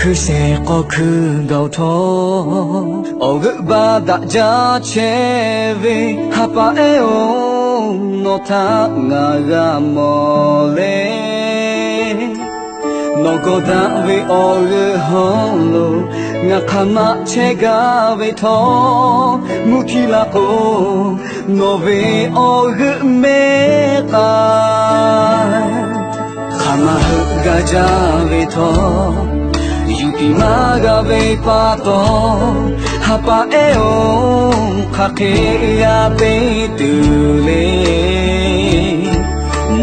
그새 거그가우터 어그바다 자체비 하파에오 노타나가 몰래 너고다 위 어그홀로 나카마 체가 위터 무키라고 너비 어그메가 가마흐가 자위터 유기마가 베이파도 하파에오 카케야 베이뚜레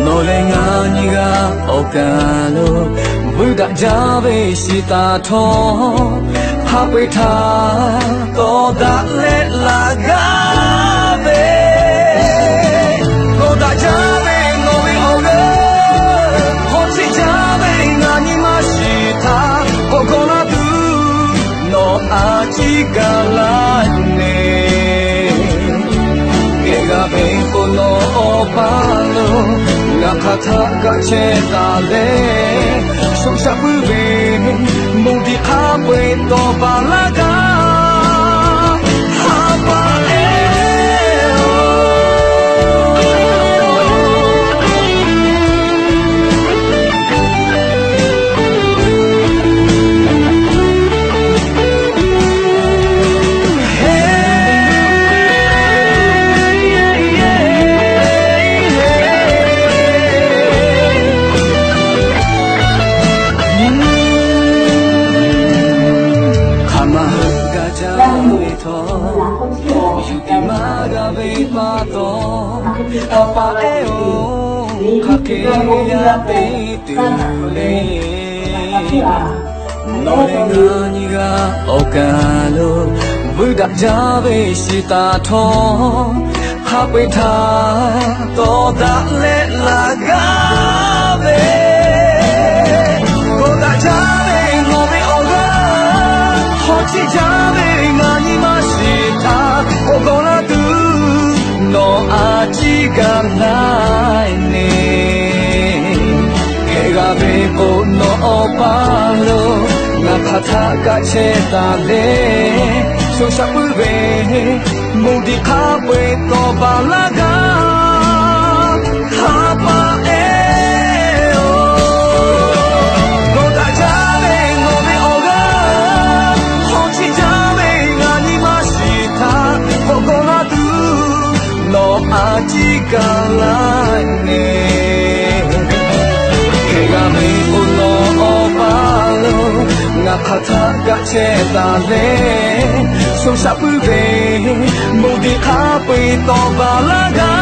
노랭아 니가 오까로 부다 자베시타토 하베타 또다레라가베 또다 자베 노비 오게 호치 자베 나니 마시타 오고나두 너 아직 갈라네 걔가 베이고 너 오빠로 나카타가 제달래 속삭부베 모디 하베 또 발라가 아빠에오 가게야 베이뚜레 노랭아 니가 오까로 부다 자베시타토 하베타 또다레라가베 고다 자베 노베 오가 호치 자베 나니 마시타 오고나두 너 아직 갈라이네 걔가 베고 너 오빠로 나카타가 제달래 소샤부베 모디 카베 또 발라가 하파에오 고다 자베 노베 오가 호치 자베 나니 마시타 오고나두 너 아직 갈라네 걔가 메고 너 오빠로 나카타가 제달래 소샤부베 모디 카페 또 발라가